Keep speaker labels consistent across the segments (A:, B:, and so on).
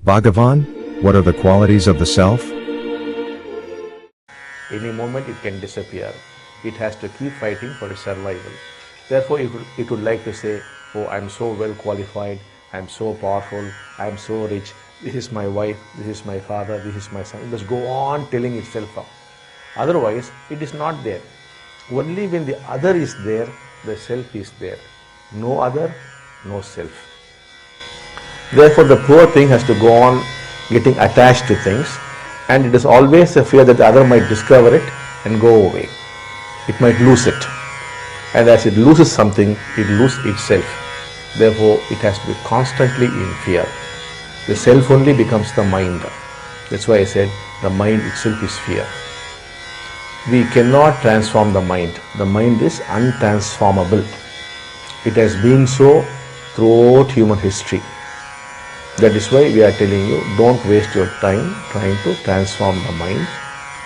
A: Bhagavan, what are the qualities of the self?
B: Any moment it can disappear. It has to keep fighting for its survival. Therefore, it would like to say, oh, I'm so well qualified, I'm so powerful, I'm so rich, this is my wife, this is my father, this is my son. It must go on telling itself up. Otherwise, it is not there. Only when the other is there, the self is there. No other, no self. Therefore, the poor thing has to go on getting attached to things, and it is always a fear that the other might discover it and go away. It might lose it. And as it loses something, it loses itself. Therefore, it has to be constantly in fear. The self only becomes the mind. That's why I said the mind itself is fear. We cannot transform the mind. The mind is untransformable. It has been so throughout human history. That is why we are telling you, don't waste your time trying to transform the mind.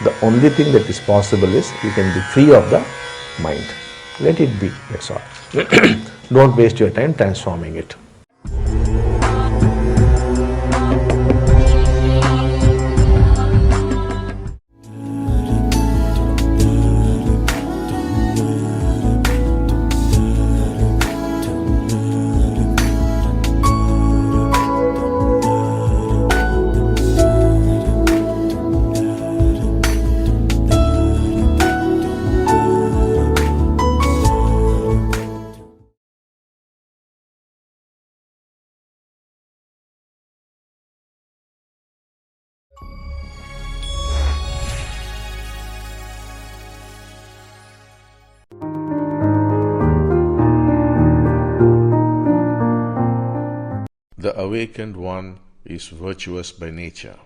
B: The only thing that is possible is you can be free of the mind. Let it be, that's all. Don't waste your time transforming it.
C: The awakened one is virtuous by nature.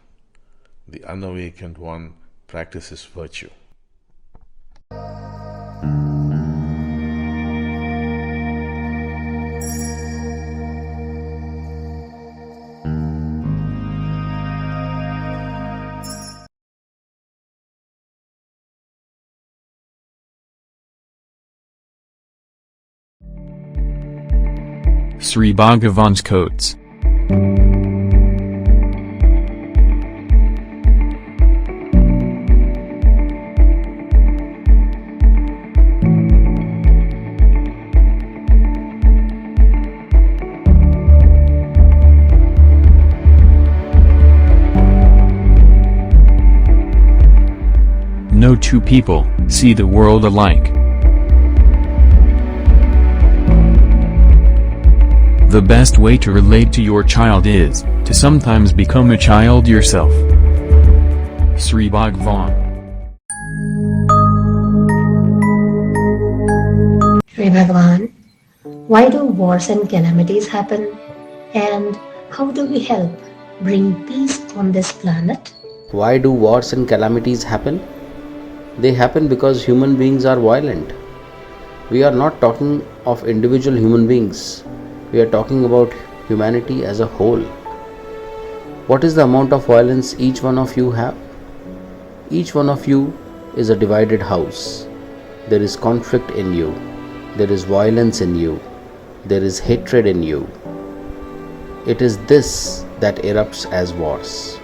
C: The unawakened one practices virtue.
D: Sri Bhagavan's quotes. No two people see the world alike. The best way to relate to your child is to sometimes become a child yourself. Sri Bhagavan.
E: Sri Bhagavan, why do wars and calamities happen? And how do we help bring peace on this planet?
F: Why do wars and calamities happen? They happen because human beings are violent. We are not talking of individual human beings. We are talking about humanity as a whole. What is the amount of violence each one of you have? Each one of you is a divided house. There is conflict in you. There is violence in you. There is hatred in you. It is this that erupts as wars,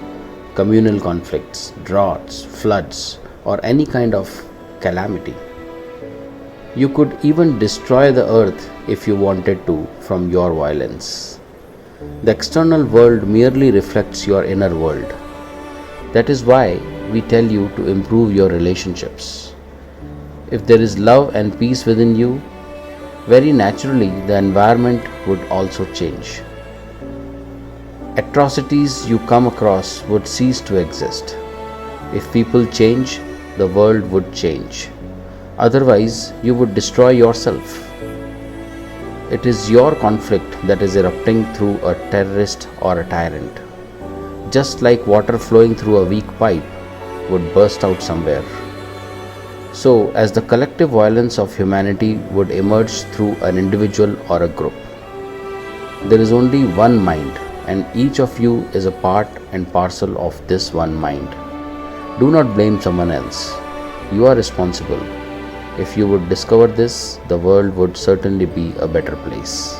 F: communal conflicts, droughts, floods, or any kind of calamity. You could even destroy the earth if you wanted to from your violence. The external world merely reflects your inner world. That is why we tell you to improve your relationships. If there is love and peace within you, very naturally the environment would also change. Atrocities you come across would cease to exist. If people change, the world would change. Otherwise, you would destroy yourself. It is your conflict that is erupting through a terrorist or a tyrant. Just like water flowing through a weak pipe would burst out somewhere. So, as the collective violence of humanity would emerge through an individual or a group. There is only one mind, and each of you is a part and parcel of this one mind. Do not blame someone else. You are responsible. If you would discover this, the world would certainly be a better place.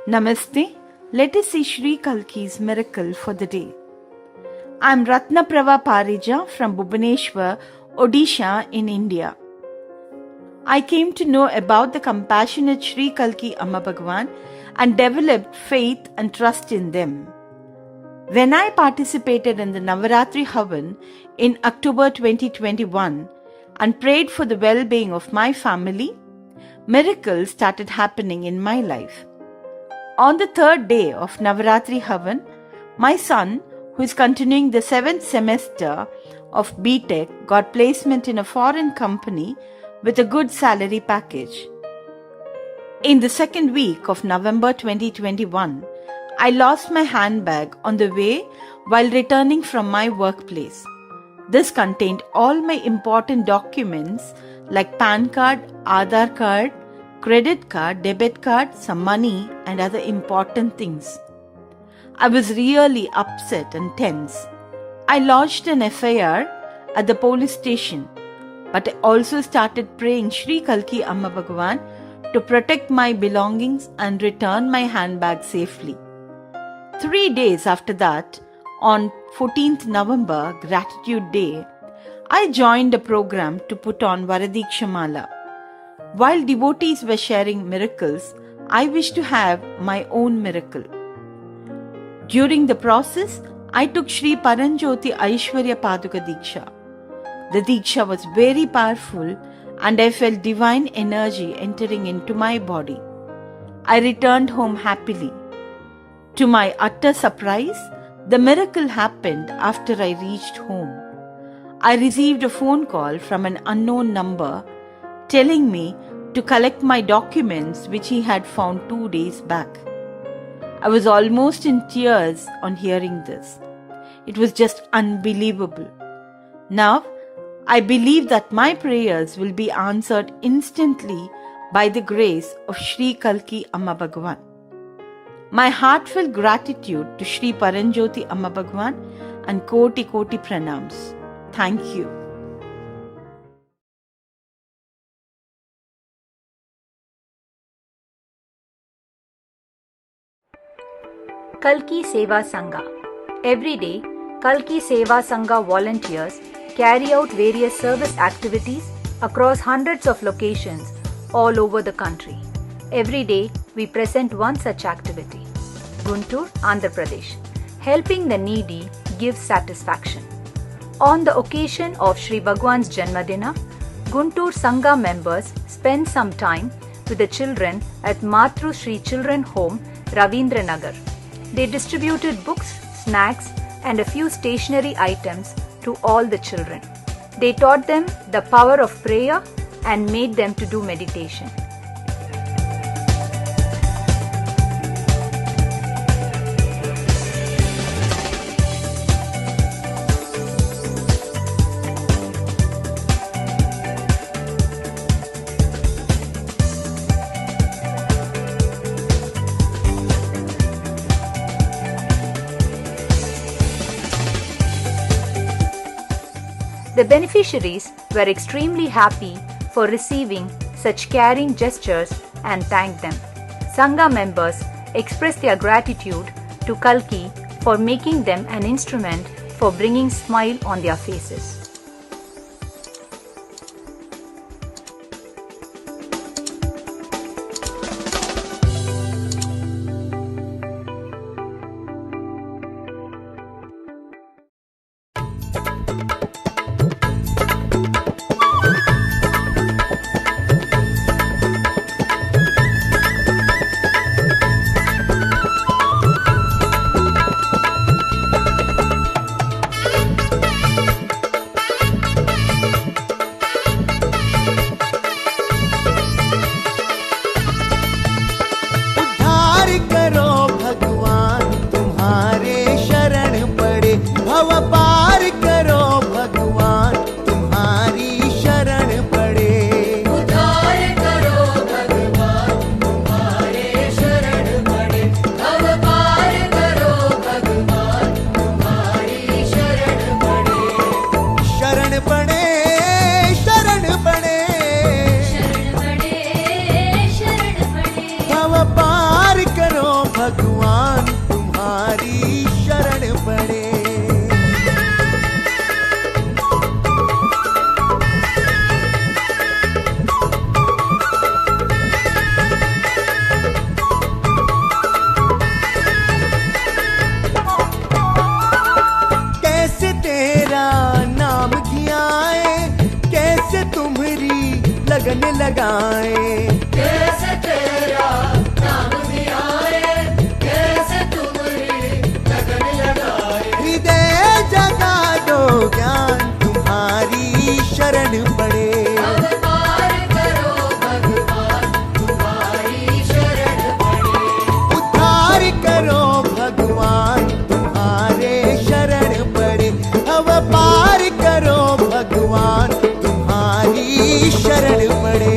G: Namaste. Let us see Sri Kalki's miracle for the day. I am Ratnaprava Parija from Bhubaneswar, Odisha in India. I came to know about the compassionate Sri Kalki Amma Bhagwan and developed faith and trust in them. When I participated in the Navaratri Havan in October 2021 and prayed for the well-being of my family, miracles started happening in my life. On the third day of Navaratri Havan, my son, who is continuing the 7th semester of BTech, got placement in a foreign company with a good salary package. In the second week of November 2021, I lost my handbag on the way while returning from my workplace. This contained all my important documents like PAN card, Aadhaar card, credit card, debit card, some money and other important things. I was really upset and tense. I lodged an FIR at the police station, but I also started praying Sri Kalki Amma Bhagwan to protect my belongings and return my handbag safely. 3 days after that, on 14th November, Gratitude Day, I joined a program to put on Varadiksha Mala. While devotees were sharing miracles, I wished to have my own miracle. During the process, I took Sri Paranjyoti Aishwarya Paduka Diksha. The Diksha was very powerful and I felt divine energy entering into my body. I returned home happily. To my utter surprise, the miracle happened after I reached home. I received a phone call from an unknown number telling me to collect my documents which he had found 2 days back. I was almost in tears on hearing this. It was just unbelievable. Now, I believe that my prayers will be answered instantly by the grace of Sri Kalki Amma Bhagwan. My heartfelt gratitude to Sri Paranjyoti Amma Bhagwan and Koti Koti Pranams. Thank you.
H: Kalki Seva Sangha. Every day, Kalki Seva Sangha volunteers carry out various service activities across hundreds of locations all over the country. Every day, we present one such activity. Guntur, Andhra Pradesh. Helping the needy gives satisfaction. On the occasion of Sri Bhagwan's Janmadina, Guntur Sangha members spend some time with the children at Matru Sri Children Home, Ravindra Nagar. They distributed books, snacks, and a few stationery items to all the children. They taught them the power of prayer and made them to do meditation. The beneficiaries were extremely happy for receiving such caring gestures and thanked them. Sangha members expressed their gratitude to Kalki for making them an instrument for bringing smile on their faces.
I: भगवान तुम्हारी शरण पड़े। कैसे तेरा नाम घियाए, कैसे तुम्हारी लगन लगाए,
J: कैसे तेरा नाम धियाए, कैसे तुम्हारी लगन लगाए।
I: हृदय जगा दो ज्ञान तुम्हारी शरण पड़े।
J: अवतार करो भगवान तुम्हारी शरण पड़े।
I: उद्धार करो भगवान तुम्हारे शरण पड़े। अवतार करो भगवान तुम्हारी शरण पड़े।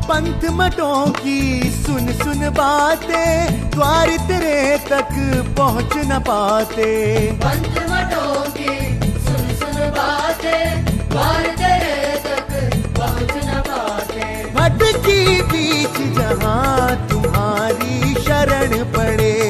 I: पंथ मठों की सुन सुन बातें, द्वार तेरे तक पहुँच न पाते।
J: पंथ मठों की सुन सुन बातें, द्वार तेरे तक पहुँच न पाते।
I: भटकी बीच जहाँ तुम्हारी शरण पड़े।